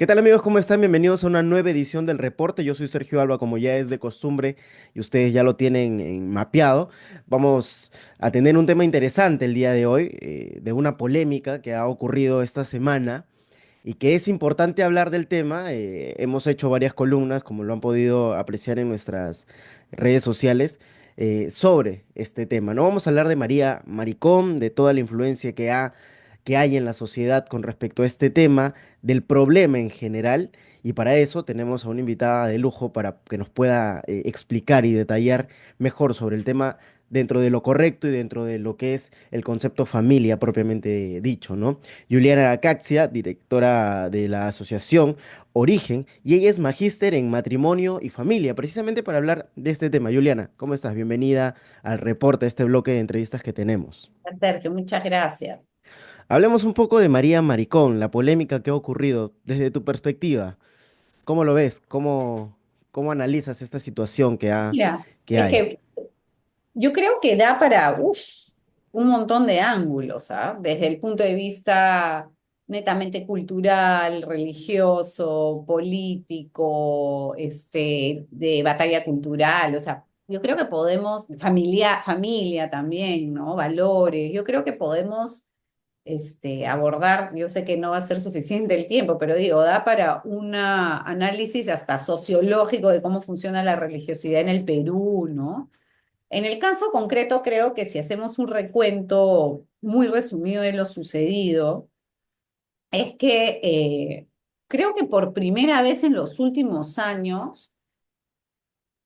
¿Qué tal amigos? ¿Cómo están? Bienvenidos a una nueva edición del reporte. Yo soy Sergio Alba, como ya es de costumbre y ustedes ya lo tienen mapeado. Vamos a tener un tema interesante el día de hoy, de una polémica que ha ocurrido esta semana y que es importante hablar del tema. Hemos hecho varias columnas, como lo han podido apreciar en nuestras redes sociales, sobre este tema. No vamos a hablar de María Maricón, de toda la influencia que hay en la sociedad con respecto a este tema, del problema en general. Y para eso tenemos a una invitada de lujo para que nos pueda explicar y detallar mejor sobre el tema dentro de lo correcto y dentro de lo que es el concepto familia propiamente dicho, ¿no? Juliana Caxia, directora de la asociación Origen, y ella es magíster en matrimonio y familia, precisamente para hablar de este tema. Juliana, ¿cómo estás? Bienvenida al reporte, a este bloque de entrevistas que tenemos. Sergio, muchas gracias. Hablemos un poco de María Maricón, la polémica que ha ocurrido desde tu perspectiva. ¿Cómo lo ves? ¿Cómo analizas esta situación Mira, que es hay? que yo creo que da para un montón de ángulos, ¿ah? Desde el punto de vista netamente cultural, religioso, político, de batalla cultural. O sea, yo creo que podemos, familia también, ¿no? Valores. Yo creo que podemos abordar, yo sé que no va a ser suficiente el tiempo, pero digo, da para un análisis hasta sociológico de cómo funciona la religiosidad en el Perú, ¿no? En el caso concreto, creo que si hacemos un recuento muy resumido de lo sucedido, es que creo que por primera vez en los últimos años,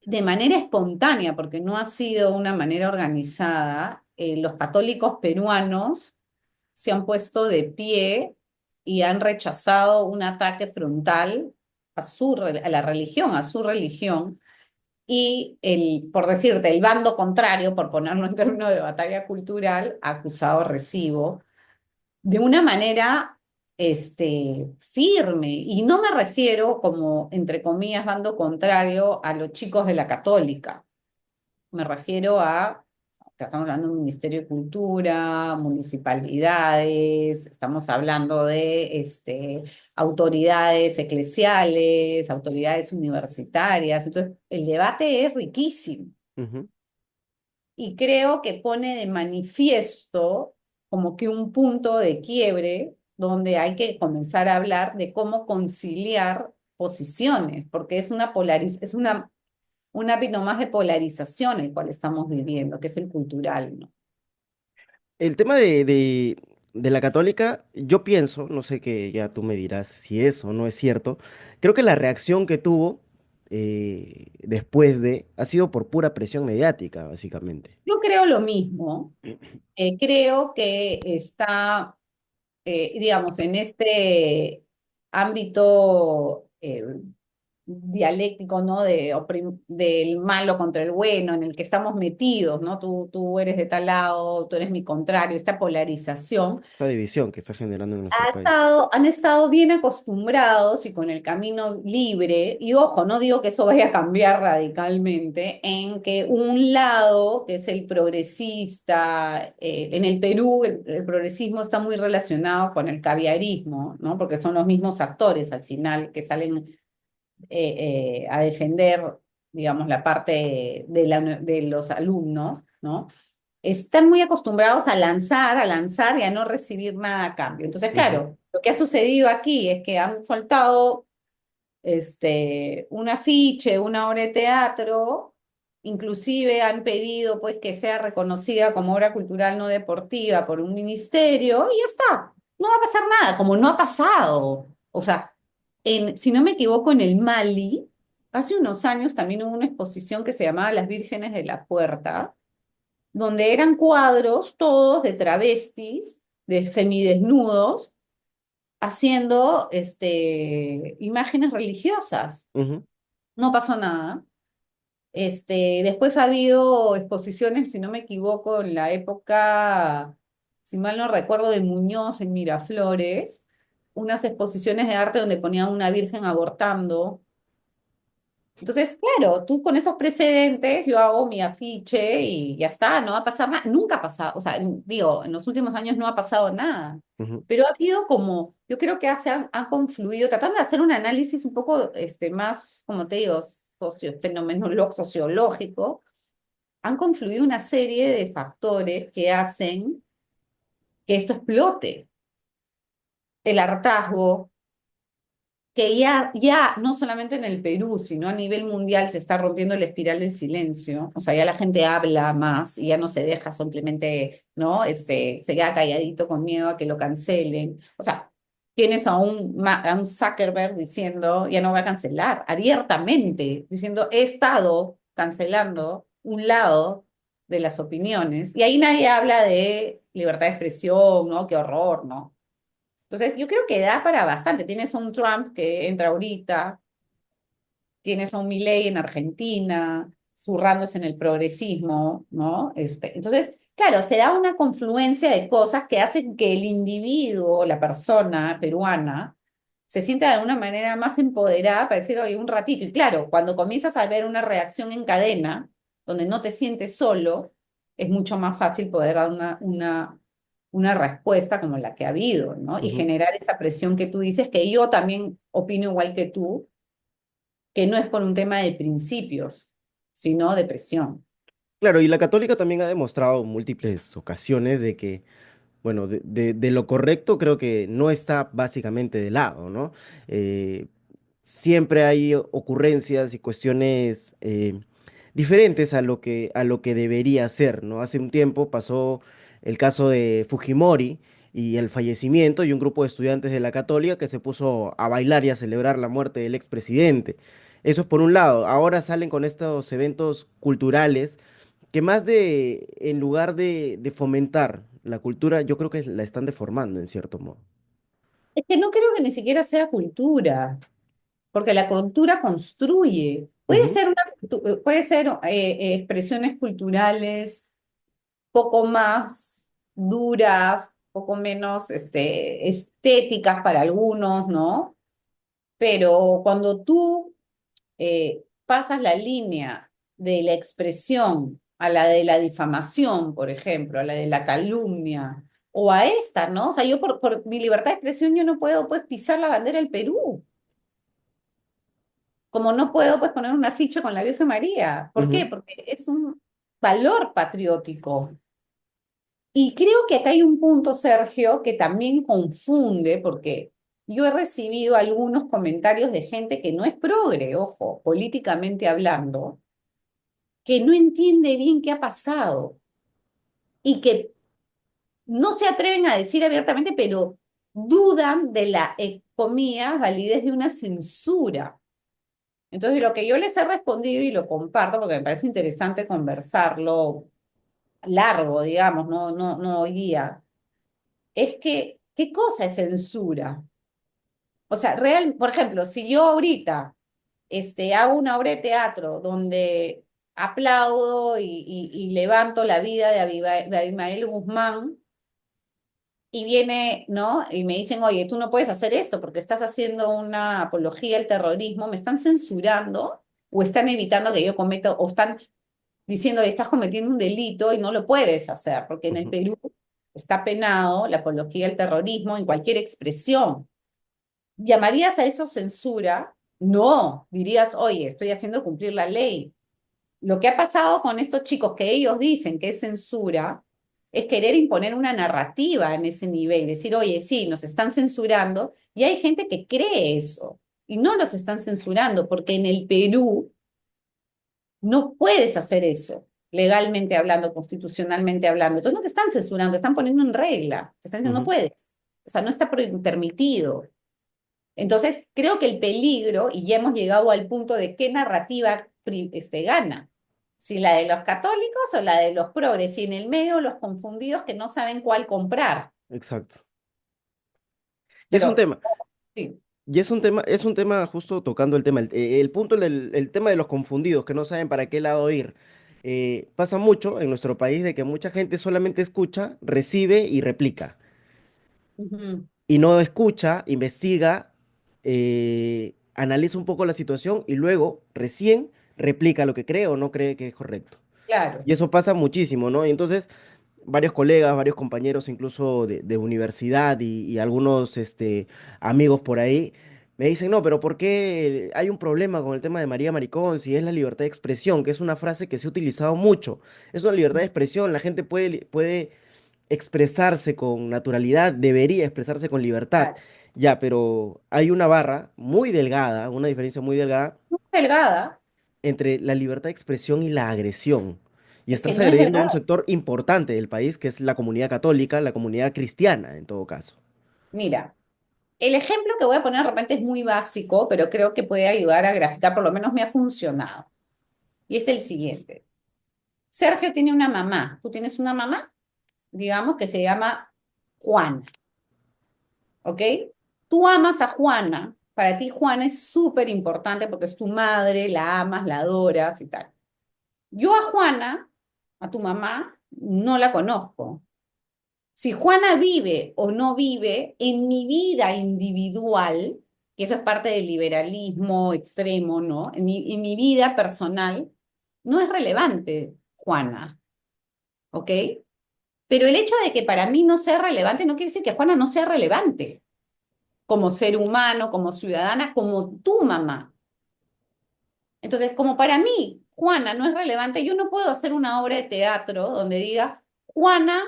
de manera espontánea, porque no ha sido una manera organizada, los católicos peruanos se han puesto de pie y han rechazado un ataque frontal a la religión, a su religión, y por decirte, el bando contrario, por ponerlo en términos de batalla cultural, ha acusado recibo de una manera firme. Y no me refiero como, entre comillas, bando contrario a los chicos de la católica. Me refiero a que estamos hablando de un Ministerio de Cultura, municipalidades, estamos hablando de autoridades eclesiales, autoridades universitarias. Entonces, el debate es riquísimo Ujú. y creo que pone de manifiesto como que un punto de quiebre donde hay que comenzar a hablar de cómo conciliar posiciones, porque es un hábito más de polarización el cual estamos viviendo, que es el cultural, ¿no? El tema de la católica, yo pienso, no sé que ya tú me dirás si es o no es cierto, creo que la reacción que tuvo después de ha sido por pura presión mediática, básicamente. Yo creo lo mismo. Creo que está, digamos, en este ámbito dialéctico, ¿no? Del malo contra el bueno, en el que estamos metidos, ¿no? Tú eres de tal lado, tú eres mi contrario, esta polarización. Esta división que está generando en nuestro país. Han estado bien acostumbrados y con el camino libre, y ojo, no digo que eso vaya a cambiar radicalmente, en que un lado, que es el progresista, en el Perú el progresismo está muy relacionado con el caviarismo, ¿no? Porque son los mismos actores al final que salen a defender, digamos, la parte de los alumnos, ¿no? Están muy acostumbrados a lanzar y a no recibir nada a cambio. Entonces, Ujú. claro, lo que ha sucedido aquí es que han soltado un afiche, una obra de teatro, inclusive han pedido pues que sea reconocida como obra cultural no deportiva por un ministerio y ya está. No va a pasar nada, como no ha pasado. O sea, si no me equivoco, en el Mali, hace unos años también hubo una exposición que se llamaba Las Vírgenes de la Puerta, donde eran cuadros todos de travestis, de semidesnudos, haciendo imágenes religiosas. Ujú. No pasó nada. Después ha habido exposiciones, si no me equivoco, en la época, si mal no recuerdo, de Muñoz en Miraflores, unas exposiciones de arte donde ponían una virgen abortando Entonces, claro, tú con esos precedentes, yo hago mi afiche y ya está, no va a pasar nada. Nunca ha pasado, o sea, digo, en los últimos años no ha pasado nada. Ujú, Pero ha habido como, yo creo que han confluido, tratando de hacer un análisis un poco más, como te digo, sociológico, han confluido una serie de factores que hacen que esto explote. El hartazgo, que ya no solamente en el Perú, sino a nivel mundial se está rompiendo la espiral del silencio. O sea, ya la gente habla más y ya no se deja simplemente, ¿no? Se queda calladito con miedo a que lo cancelen. O sea, tienes a un Zuckerberg diciendo, ya no va a cancelar, abiertamente, diciendo, he estado cancelando un lado de las opiniones. Y ahí nadie habla de libertad de expresión, ¿no? Qué horror, ¿no? Entonces, yo creo que da para bastante. Tienes a un Trump que entra ahorita, tienes a un Milei en Argentina, zurrándose en el progresismo, ¿no? Entonces, claro, se da una confluencia de cosas que hacen que el individuo, la persona peruana, se sienta de alguna manera más empoderada para decir, oye, un ratito. Y claro, cuando comienzas a ver una reacción en cadena, donde no te sientes solo, es mucho más fácil poder dar una respuesta como la que ha habido, ¿no? Y ujú. generar esa presión que tú dices, que yo también opino igual que tú, que no es por un tema de principios, sino de presión. Claro, y la Católica también ha demostrado en múltiples ocasiones de que bueno, de lo correcto creo que no está básicamente de lado, ¿no? Eh, Siempre hay ocurrencias y cuestiones diferentes a lo que debería ser, ¿no? Hace un tiempo pasó el caso de Fujimori y el fallecimiento y un grupo de estudiantes de la Católica que se puso a bailar y a celebrar la muerte del expresidente. Eso es por un lado. Ahora salen con estos eventos culturales que más en lugar de fomentar la cultura, yo creo que la están deformando en cierto modo. Es que no creo que ni siquiera sea cultura, porque la cultura construye. Ujú, Puede ser expresiones culturales poco más duras, poco menos estéticas para algunos, ¿no? Pero cuando tú pasas la línea de la expresión a la de la difamación, por ejemplo, a la de la calumnia, o a esta, ¿no? O sea, yo por mi libertad de expresión yo no puedo pues pisar la bandera del Perú, como no puedo pues poner una ficha con la Virgen María. ¿Por qué? ujú. Porque es un valor patriótico. Y creo que acá hay un punto, Sergio, que también confunde, porque yo he recibido algunos comentarios de gente que no es progre, ojo, políticamente hablando, que no entiende bien qué ha pasado y que no se atreven a decir abiertamente, pero dudan de la, comillas, validez de una censura. Entonces, lo que yo les he respondido y lo comparto, porque me parece interesante conversarlo largo, digamos, no hoy día, es que, ¿qué cosa es censura? O sea, por ejemplo, si yo ahorita hago una obra de teatro donde aplaudo y levanto la vida de Abimael Guzmán y viene, ¿no? Y me dicen, oye, tú no puedes hacer esto porque estás haciendo una apología al terrorismo, ¿me están censurando o están evitando que yo cometa, o están diciendo, estás cometiendo un delito y no lo puedes hacer, porque en el Ujú. Perú está penado la apología al terrorismo en cualquier expresión? ¿Llamarías a eso censura? No, dirías, oye, estoy haciendo cumplir la ley. Lo que ha pasado con estos chicos que ellos dicen que es censura es querer imponer una narrativa en ese nivel, decir, oye, sí, nos están censurando, y hay gente que cree eso y no los están censurando porque en el Perú no puedes hacer eso, legalmente hablando, constitucionalmente hablando. Entonces no te están censurando, te están poniendo en regla, te están diciendo no Ujú. puedes, o sea, no está permitido. Entonces, creo que el peligro, y ya hemos llegado al punto de qué narrativa gana, si la de los católicos o la de los progres, y en el medio los confundidos que no saben cuál comprar. Exacto. Y es un Pero tema, sí. es un tema justo tocando el tema, el punto el tema de los confundidos, que no saben para qué lado ir. Pasa mucho en nuestro país de que mucha gente solamente escucha, recibe y replica. Ujú. Y no escucha, investiga, analiza un poco la situación y luego recién replica lo que cree o no cree que es correcto. Claro, Y eso pasa muchísimo, ¿no? Y entonces varios colegas, varios compañeros incluso de universidad y algunos amigos por ahí me dicen, no, pero ¿por qué hay un problema con el tema de María Maricón si es la libertad de expresión, que es una frase que se ha utilizado mucho? Es una libertad de expresión, la gente puede expresarse con naturalidad, debería expresarse con libertad. claro. Ya, pero hay una barra muy delgada, una diferencia muy delgada Delgada, entre la libertad de expresión y la agresión. Y es que estás no es agrediendo a un delgada. sector importante del país, que es la comunidad católica, la comunidad cristiana, en todo caso. Mira, el ejemplo que voy a poner de repente es muy básico, pero creo que puede ayudar a graficar, por lo menos me ha funcionado. Y es el siguiente. Sergio tiene una mamá. Tú tienes una mamá, digamos, que se llama Juana, ¿ok? Tú amas a Juana. Para ti Juana es súper importante porque es tu madre, la amas, la adoras y tal. Yo a Juana, a tu mamá, no la conozco. Si Juana vive o no vive en mi vida individual, que eso es parte del liberalismo extremo, ¿no? En mi vida personal, no es relevante Juana, ¿ok? Pero el hecho de que para mí no sea relevante no quiere decir que Juana no sea relevante como ser humano, como ciudadana, como tu mamá. Entonces, como para mí Juana no es relevante, yo no puedo hacer una obra de teatro donde diga Juana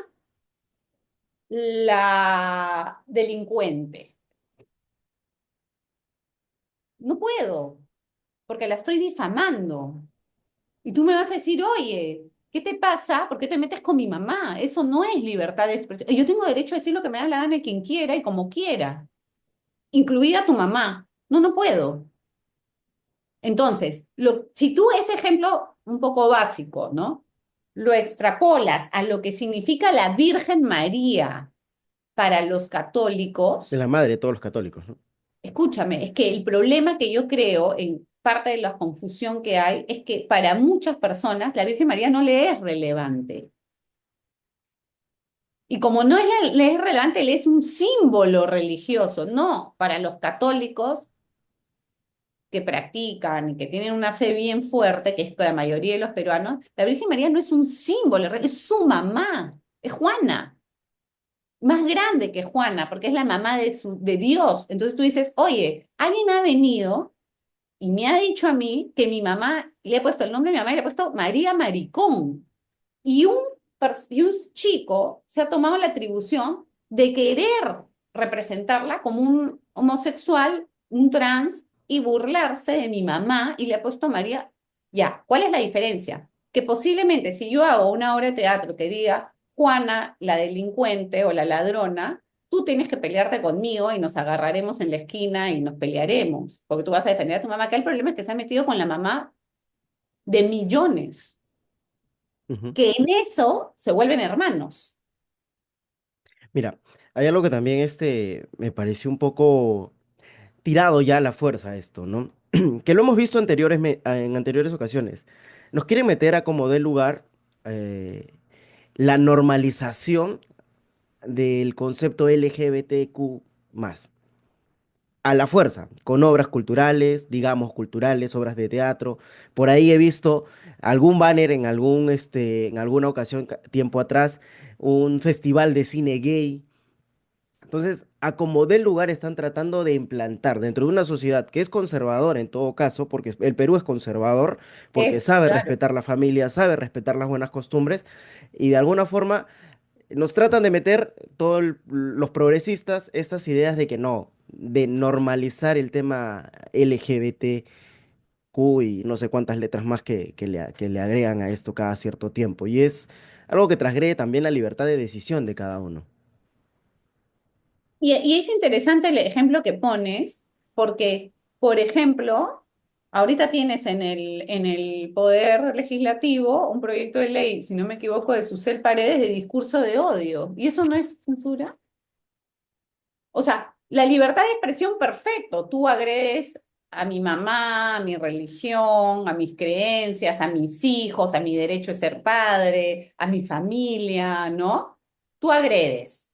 la delincuente. No puedo, porque la estoy difamando. Y tú me vas a decir, oye, ¿qué te pasa? ¿Por qué te metes con mi mamá? Eso no es libertad de expresión. Yo tengo derecho a decir lo que me da la gana de quien quiera y como quiera, incluida tu mamá. No, no puedo. Entonces, si tú ese ejemplo un poco básico, ¿no? Lo extrapolas a lo que significa la Virgen María para los Es la católicos. madre de todos los católicos, ¿no? Escúchame, es que el problema que yo creo en parte de la confusión que hay es que para muchas personas la Virgen María no le es relevante. Y como no le es relevante, le es un símbolo religioso. No, para los católicos que practican y que tienen una fe bien fuerte, que es la mayoría de los peruanos, la Virgen María no es un símbolo, es su mamá, es Juana, más grande que Juana, porque es la mamá de Dios. Entonces tú dices, oye, alguien ha venido y me ha dicho a mí que mi mamá, le he puesto el nombre de mi mamá y le he puesto María Maricón. Y un chico se ha tomado la atribución de querer representarla como un homosexual, un trans, y burlarse de mi mamá y le ha puesto María. Ya, ¿cuál es la diferencia? Que posiblemente si yo hago una obra de teatro que diga Juana, la delincuente o la ladrona, tú tienes que pelearte conmigo y nos agarraremos en la esquina y nos pelearemos, porque tú vas a defender a tu mamá. Acá el problema es que se ha metido con la mamá de millones, Ujú. que en eso se vuelven hermanos. Mira, hay algo que también me pareció un poco tirado ya a la fuerza esto, ¿no? Que lo hemos visto en anteriores ocasiones. Nos quieren meter a como dé lugar eh, la normalización del concepto LGBTQ más. A la fuerza, con obras culturales, digamos culturales, obras de teatro. Por ahí he visto algún banner en alguna ocasión tiempo atrás, un festival de cine gay. Entonces, a como del lugar están tratando de implantar dentro de una sociedad que es conservadora en todo caso, porque el Perú es conservador, porque Es, sabe claro. respetar la familia, sabe respetar las buenas costumbres, y de alguna forma nos tratan de meter todos los progresistas estas ideas de que no, de normalizar el tema LGBTQ y no sé cuántas letras más que le agregan a esto cada cierto tiempo. Y es algo que transgrede también la libertad de decisión de cada uno. Y es interesante el ejemplo que pones, porque, por ejemplo, ahorita tienes en el Poder Legislativo un proyecto de ley, si no me equivoco, de Susel Paredes de discurso de odio. ¿Y eso no es censura? O sea, la libertad de expresión, perfecto. Tú agredes a mi mamá, a mi religión, a mis creencias, a mis hijos, a mi derecho de ser padre, a mi familia, ¿no? Tú agredes.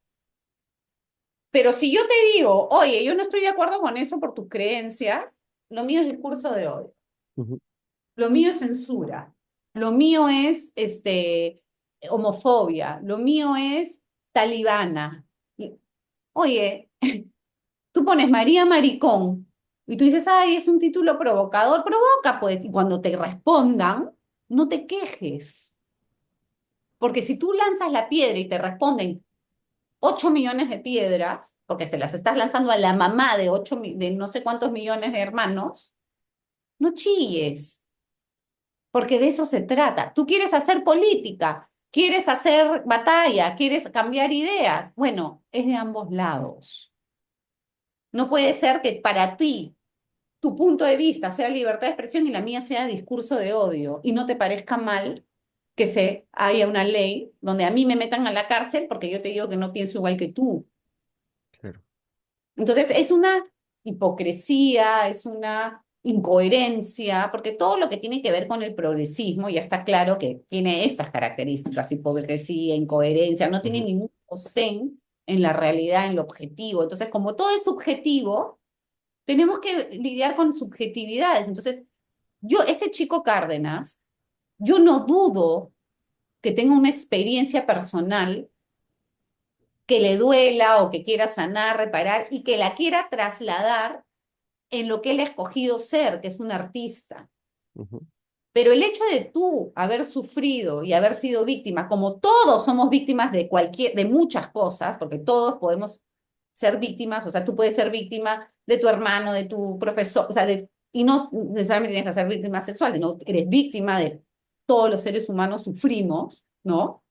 Pero si yo te digo, oye, yo no estoy de acuerdo con eso por tus creencias, lo mío es discurso de odio, Ujú. lo mío es censura, lo mío es homofobia, lo mío es talibana. Oye, tú pones María Maricón y tú dices, ay, es un título provocador, provoca pues, y cuando te respondan, no te quejes, porque si tú lanzas la piedra y te responden 8 millones de piedras, porque se las estás lanzando a la mamá de, de no sé cuántos millones de hermanos, no chilles, porque de eso se trata. Tú quieres hacer política, quieres hacer batalla, quieres cambiar ideas. Bueno, es de ambos lados. No puede ser que para ti tu punto de vista sea libertad de expresión y la mía sea discurso de odio y no te parezca mal que se haya una ley donde a mí me metan a la cárcel porque yo te digo que no pienso igual que tú. Claro. Entonces, es una hipocresía, es una incoherencia, porque todo lo que tiene que ver con el progresismo ya está claro que tiene estas características, hipocresía, incoherencia, no tiene Ujú. ningún sostén en la realidad, en lo objetivo. Entonces, como todo es subjetivo, tenemos que lidiar con subjetividades. Entonces, este chico Cárdenas, yo no dudo que tenga una experiencia personal que le duela o que quiera sanar, reparar y que la quiera trasladar en lo que él ha escogido ser, que es un artista. Ujú. Pero el hecho de tú haber sufrido y haber sido víctima, como todos somos víctimas de muchas cosas, porque todos podemos ser víctimas, o sea, tú puedes ser víctima de tu hermano, de tu profesor, o sea, y no necesariamente tienes que ser víctima sexual, no eres víctima de todos los seres humanos sufrimos, ¿no?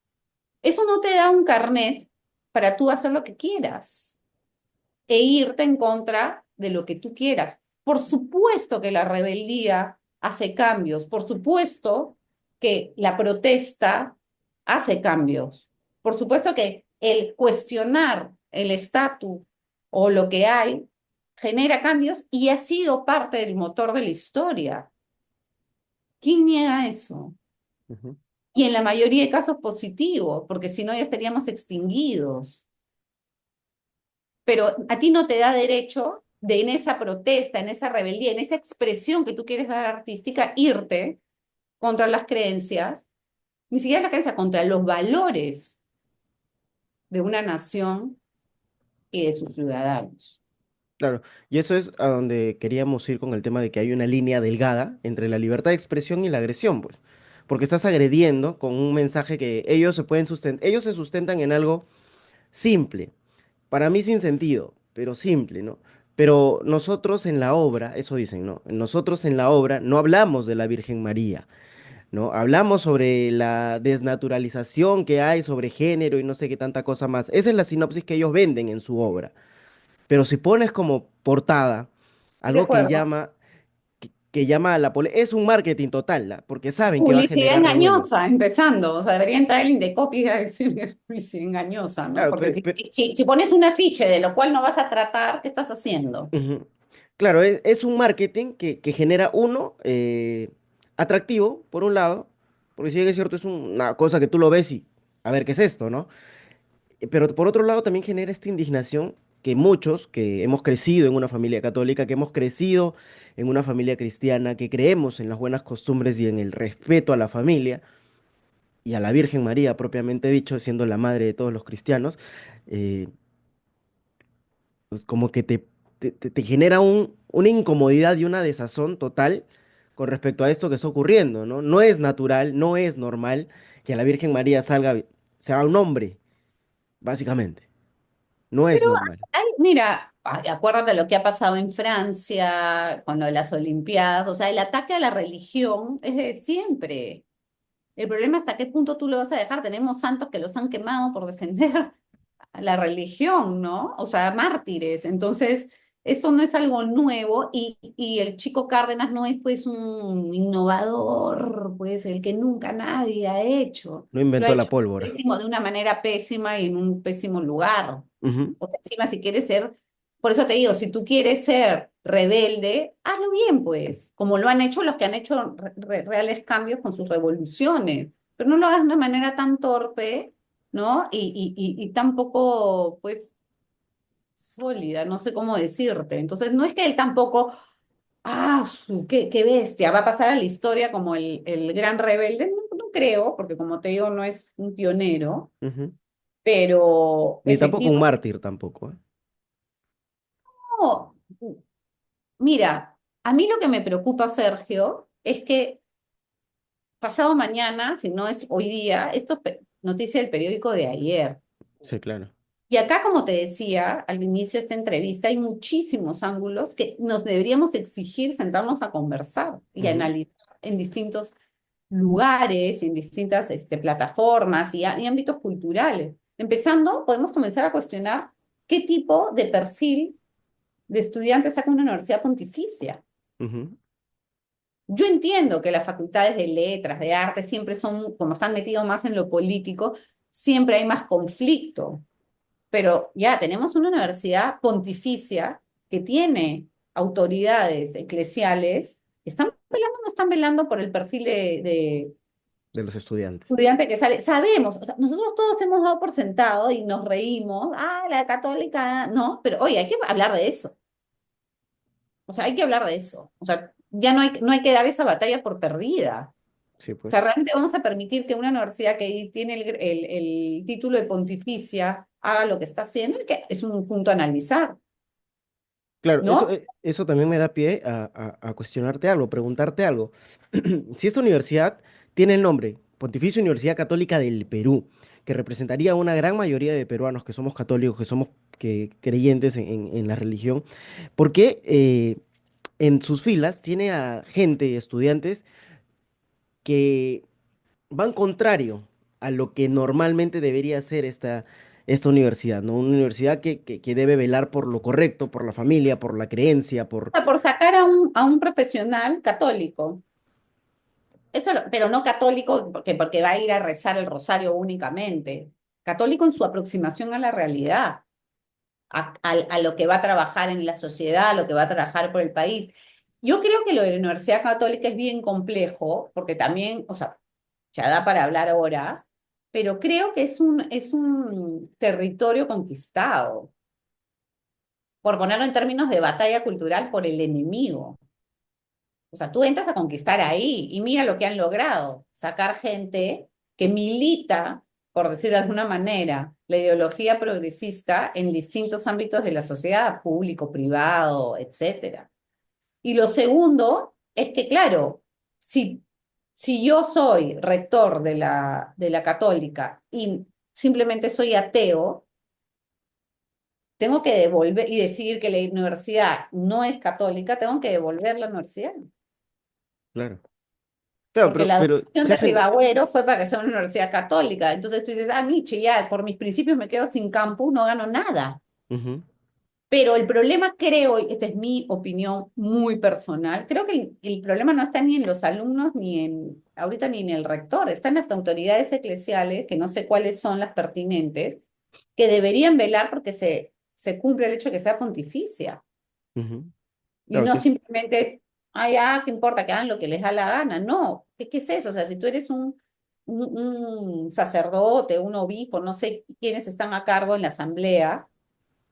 Eso no te da un carnet para tú hacer lo que quieras e irte en contra de lo que tú quieras. Por supuesto que la rebeldía hace cambios, por supuesto que la protesta hace cambios, por supuesto que el cuestionar el estatus o lo que hay genera cambios y ha sido parte del motor de la historia. ¿Quién niega eso? Ujú. Y en la mayoría de casos positivo, porque si no ya estaríamos extinguidos. Pero a ti no te da derecho de en esa protesta, en esa rebeldía, en esa expresión que tú quieres dar artística, irte contra las creencias, ni siquiera la creencia, contra los valores de una nación y de sus ciudadanos. Claro, y eso es a donde queríamos ir con el tema de que hay una línea delgada entre la libertad de expresión y la agresión, pues, porque estás agrediendo con un mensaje que ellos se pueden sustentar, ellos se sustentan en algo simple, para mí sin sentido, pero simple, ¿no? Pero nosotros en la obra, eso dicen, ¿no? Nosotros en la obra no hablamos de la Virgen María, ¿no? Hablamos sobre la desnaturalización que hay sobre género y no sé qué tanta cosa más. Esa es la sinopsis que ellos venden en su obra. Pero si pones como portada De algo acuerdo. que llama a la es un marketing total, porque saben que va a Publicidad generar revuelo. engañosa, empezando. O sea, debería entrar el Indecopy y decir que es publicidad engañosa, ¿no? Claro, Porque si pones un afiche de lo cual no vas a tratar, ¿qué estás haciendo? ujú. Claro, es un marketing que genera uno atractivo, por un lado, porque si bien es cierto, es una cosa que tú lo ves y a ver qué es esto, ¿no? Pero por otro lado también genera esta indignación que muchos que hemos crecido en una familia católica, que hemos crecido en una familia cristiana, que creemos en las buenas costumbres y en el respeto a la familia y a la Virgen María propiamente dicho, siendo la madre de todos los cristianos, eh, pues como que te genera una incomodidad y una desazón total con respecto a esto que está ocurriendo, ¿no? No es natural, no es normal que a la Virgen María sea un hombre, básicamente. No es Pero, normal. mira, ay, acuérdate lo que ha pasado en Francia con lo de las Olimpiadas, o sea, el ataque a la religión es de siempre. El problema es hasta qué punto tú lo vas a dejar. Tenemos santos que los han quemado por defender a la religión, ¿no? O sea, mártires. Entonces, eso no es algo nuevo y el chico Cárdenas no es pues un innovador, pues el que nunca nadie ha hecho. No Lo ha inventó la hecho pólvora. pésimo, de una manera pésima y en un pésimo lugar. Ujú. O sea, encima si quieres ser, por eso te digo, si tú quieres ser rebelde, hazlo bien, pues, como lo han hecho los que han hecho reales cambios con sus revoluciones, pero no lo hagas de una manera tan torpe, ¿no? Y tan poco, pues, sólida, no sé cómo decirte. Entonces, no es que él tampoco qué bestia. Va a pasar a la historia como el gran rebelde. No, no creo, porque como te digo, no es un pionero, Ujú. pero Ni tampoco un efectivamente, mártir tampoco, ¿eh? mira, a mí lo que me preocupa, Sergio, es que pasado mañana, si no es hoy día, esto es noticia del periódico de ayer. Sí, claro. Y acá, como te decía al inicio de esta entrevista, hay muchísimos ángulos que nos deberíamos exigir sentarnos a conversar y Ujú, analizar en distintos lugares, en distintas plataformas y ámbitos culturales. Empezando, podemos comenzar a cuestionar qué tipo de perfil de estudiante saca una universidad pontificia. ujú, Yo entiendo que las facultades de letras, de arte, siempre son, como están metidos más en lo político, siempre hay más conflicto, pero ya tenemos una universidad pontificia que tiene autoridades eclesiales que están velando o no están velando por el perfil de de los estudiantes. estudiante que sale. Sabemos, o sea, nosotros todos hemos dado por sentado y nos reímos, la católica, no, pero oye, hay que hablar de eso. O sea, hay que hablar de eso. O sea, ya no hay que dar esa batalla por perdida. Sí, O sea, pues. realmente vamos a permitir que una universidad que tiene el título de pontificia haga lo que está haciendo, y que es un punto a analizar, Claro, ¿no? eso también me da pie a cuestionarte algo, preguntarte algo. Si esta universidad tiene el nombre Pontificia Universidad Católica del Perú, que representaría a una gran mayoría de peruanos que somos católicos, que somos creyentes en la religión, ¿por qué en sus filas tiene a gente, estudiantes, que van contrario a lo que normalmente debería ser esta universidad, ¿no? Una universidad que debe velar por lo correcto, por la familia, por la creencia, por... Por sacar a un profesional católico. Pero no católico porque va a ir a rezar el rosario únicamente. Católico en su aproximación a la realidad, a lo que va a trabajar en la sociedad, a lo que va a trabajar por el país. Yo creo que lo de la Universidad Católica es bien complejo, porque también, o sea, ya da para hablar horas, pero creo que es un territorio conquistado, por ponerlo en términos de batalla cultural por el enemigo. O sea, tú entras a conquistar ahí y mira lo que han logrado, sacar gente que milita, por decir de alguna manera, la ideología progresista en distintos ámbitos de la sociedad, público, privado, etcétera. Y lo segundo es que, claro, si yo soy rector de la Católica y simplemente soy ateo, tengo que devolver y decidir que la universidad no es católica, tengo que devolver la universidad. Claro. Claro, Porque la pero donación de Ribagüero fue para que sea una universidad católica. Entonces tú dices, Michi, ya por mis principios me quedo sin campus, no gano nada. Ujú, Pero el problema creo, y esta es mi opinión muy personal, creo que el problema no está ni en los alumnos, ahorita ni en el rector, está en las autoridades eclesiales, que no sé cuáles son las pertinentes, que deberían velar porque se cumpla el hecho de que sea pontificia. ujú. Y Claro no que es... simplemente, qué importa que hagan lo que les da la gana. No, ¿qué es eso? O sea, si tú eres un sacerdote, un obispo, no sé quiénes están a cargo en la asamblea,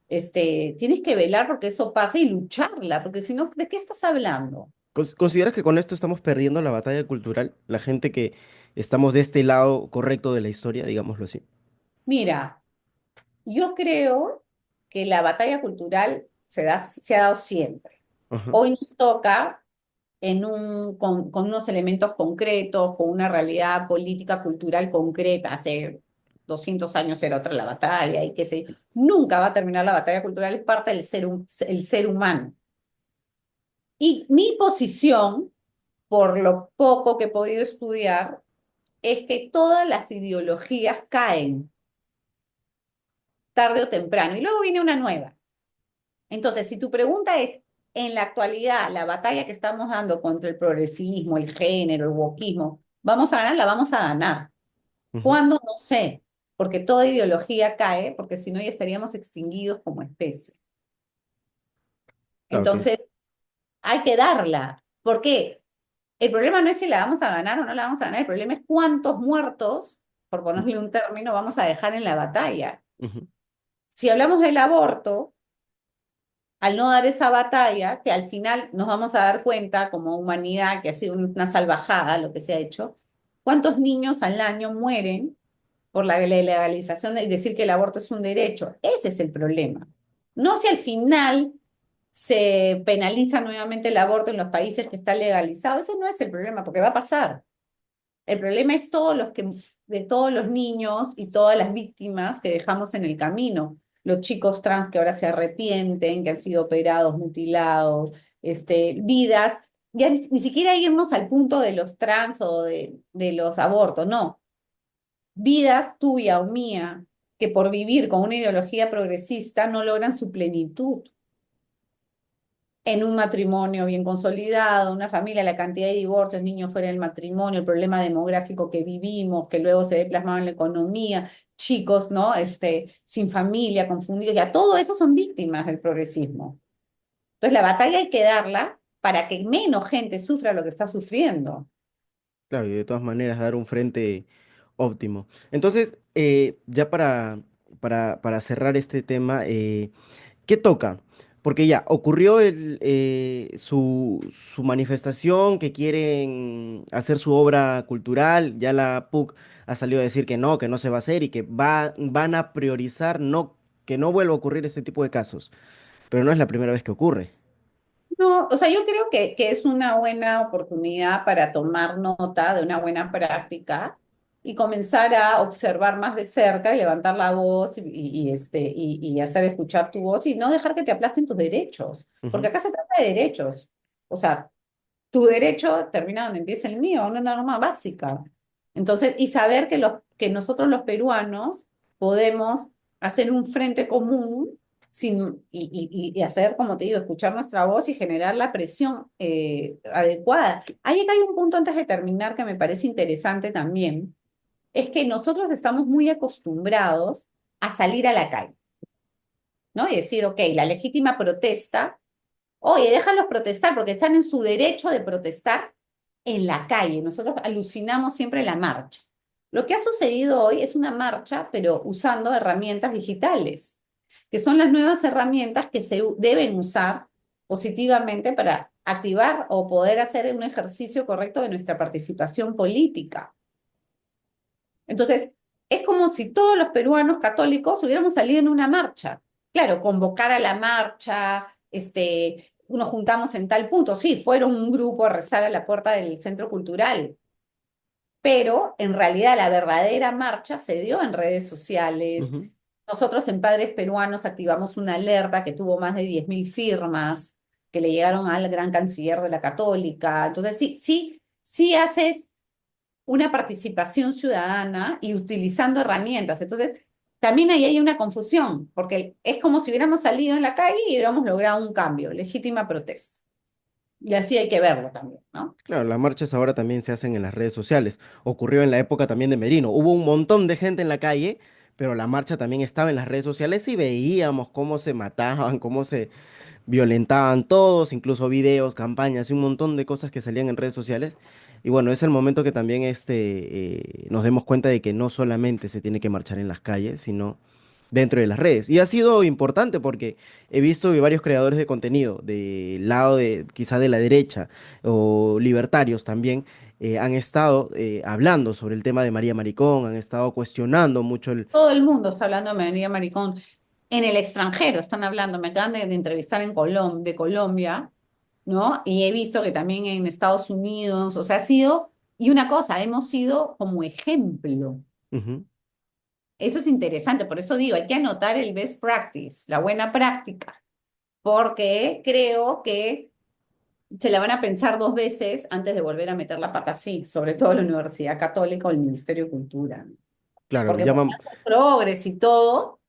tienes que velar porque eso pase y lucharla, porque si no, ¿de qué estás hablando? ¿Consideras que con esto estamos perdiendo la batalla cultural? La gente que estamos de este lado correcto de la historia, digámoslo así. Mira, yo creo que la batalla cultural se ha dado siempre. Ajá. Hoy nos toca con unos elementos concretos, con una realidad política, cultural concreta. Hace 200 años era otra la batalla y que nunca va a terminar la batalla cultural, es parte del el ser humano. Y mi posición, por lo poco que he podido estudiar, es que todas las ideologías caen tarde o temprano y luego viene una nueva. Entonces, si tu pregunta es, en la actualidad, la batalla que estamos dando contra el progresismo, el género, el wokismo, ¿vamos a ganar? La vamos a ganar. Ujú. ¿Cuándo? No sé, porque toda ideología cae, porque si no ya estaríamos extinguidos como especie. Claro que... Entonces, hay que darla. ¿Por qué? El problema no es si la vamos a ganar o no la vamos a ganar, el problema es cuántos muertos, por ponerle un término, vamos a dejar en la batalla. Ujú. Si hablamos del aborto, al no dar esa batalla, que al final nos vamos a dar cuenta como humanidad que ha sido una salvajada lo que se ha hecho, ¿cuántos niños al año mueren por la legalización y decir que el aborto es un derecho? Ese es el problema. No si al final se penaliza nuevamente el aborto en los países que está legalizado, ese no es el problema, porque va a pasar. El problema es de todos los niños y todas las víctimas que dejamos en el camino. Los chicos trans que ahora se arrepienten, que han sido operados, mutilados, vidas, ya ni siquiera irnos al punto de los trans o de los abortos, no. Vidas tuya o mía que por vivir con una ideología progresista no logran su plenitud en un matrimonio bien consolidado, una familia, la cantidad de divorcios, niños fuera del matrimonio, el problema demográfico que vivimos, que luego se ve plasmado en la economía, chicos, ¿no? Sin familia, confundidos, ya todo eso son víctimas del progresismo. Entonces la batalla hay que darla para que menos gente sufra lo que está sufriendo. Claro, y de todas maneras dar un frente óptimo. Entonces, ya para cerrar este tema, ¿qué toca? Porque ya ocurrió su manifestación, que quieren hacer su obra cultural, ya la PUC ha salido a decir que no se va a hacer y que van a priorizar que no vuelva a ocurrir este tipo de casos. Pero no es la primera vez que ocurre. No, o sea, yo creo que es una buena oportunidad para tomar nota de una buena práctica y comenzar a observar más de cerca y levantar la voz y hacer escuchar tu voz y no dejar que te aplasten tus derechos, porque Ujú. acá se trata de derechos. O sea, tu derecho termina donde empieza el mío, una norma básica. Entonces, y saber que nosotros los peruanos podemos hacer un frente común y hacer, como te digo, escuchar nuestra voz y generar la presión adecuada. Ahí acá hay un punto antes de terminar que me parece interesante también, es que nosotros estamos muy acostumbrados a salir a la calle, ¿no? Y decir, ok, la legítima protesta. Oye, déjalos protestar porque están en su derecho de protestar en la calle. Nosotros alucinamos siempre la marcha. Lo que ha sucedido hoy es una marcha, pero usando herramientas digitales, que son las nuevas herramientas que se deben usar positivamente para activar o poder hacer un ejercicio correcto de nuestra participación política. Entonces, es como si todos los peruanos católicos hubiéramos salido en una marcha. Claro, convocar a la marcha, nos juntamos en tal punto. Sí, fueron un grupo a rezar a la puerta del centro cultural, pero en realidad la verdadera marcha se dio en redes sociales. Ujú. Nosotros en Padres Peruanos activamos una alerta que tuvo más de 10.000 firmas que le llegaron al gran canciller de la Católica. Entonces, sí haces una participación ciudadana y utilizando herramientas. Entonces, también ahí hay una confusión, porque es como si hubiéramos salido en la calle y hubiéramos logrado un cambio, legítima protesta. Y así hay que verlo también, ¿no? Claro, las marchas ahora también se hacen en las redes sociales. Ocurrió en la época también de Merino. Hubo un montón de gente en la calle, pero la marcha también estaba en las redes sociales y veíamos cómo se mataban, cómo se violentaban todos, incluso videos, campañas y un montón de cosas que salían en redes sociales. Y bueno, es el momento que también nos demos cuenta de que no solamente se tiene que marchar en las calles, sino dentro de las redes. Y ha sido importante porque he visto que varios creadores de contenido del lado de quizá de la derecha o libertarios también han estado hablando sobre el tema de María Maricón, han estado cuestionando mucho el... Todo el mundo está hablando de María Maricón. En el extranjero están hablando, me acaban de entrevistar de Colombia, ¿no? Y he visto que también en Estados Unidos, o sea, ha sido, y una cosa, hemos sido como ejemplo. Ujú. Eso es interesante, por eso digo, hay que anotar el best practice, la buena práctica, porque creo que se la van a pensar dos veces antes de volver a meter la pata así, sobre todo la Universidad Católica o el Ministerio de Cultura, ¿no? Claro, Porque pueden llaman... hacer progres y todo,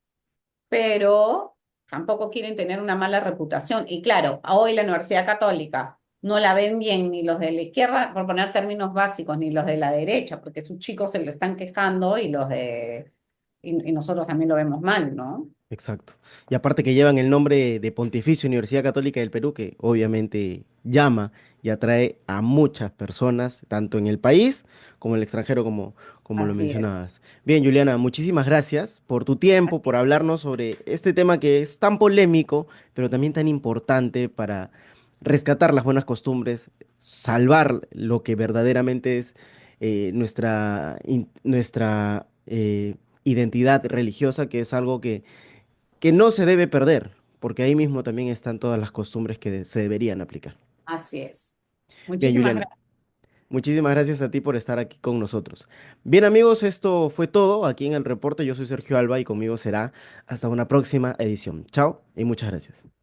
pero tampoco quieren tener una mala reputación. Y claro, hoy la Universidad Católica no la ven bien ni los de la izquierda, por poner términos básicos, ni los de la derecha, porque sus chicos se le están quejando y nosotros también lo vemos mal, ¿no? Exacto. Y aparte que llevan el nombre de Pontificia Universidad Católica del Perú, que obviamente llama y atrae a muchas personas, tanto en el país como en el extranjero, como lo Así es. mencionabas. Bien, Juliana, muchísimas gracias por tu tiempo, por hablarnos sobre este tema que es tan polémico, pero también tan importante para rescatar las buenas costumbres, salvar lo que verdaderamente es nuestra identidad religiosa, que es algo que no se debe perder, porque ahí mismo también están todas las costumbres que se deberían aplicar. Así es. Bien, Muchísimas Juliana, gracias. muchísimas gracias a ti por estar aquí con nosotros. Bien, amigos, esto fue todo aquí en el reporte. Yo soy Sergio Alba y conmigo será hasta una próxima edición. Chao y muchas gracias.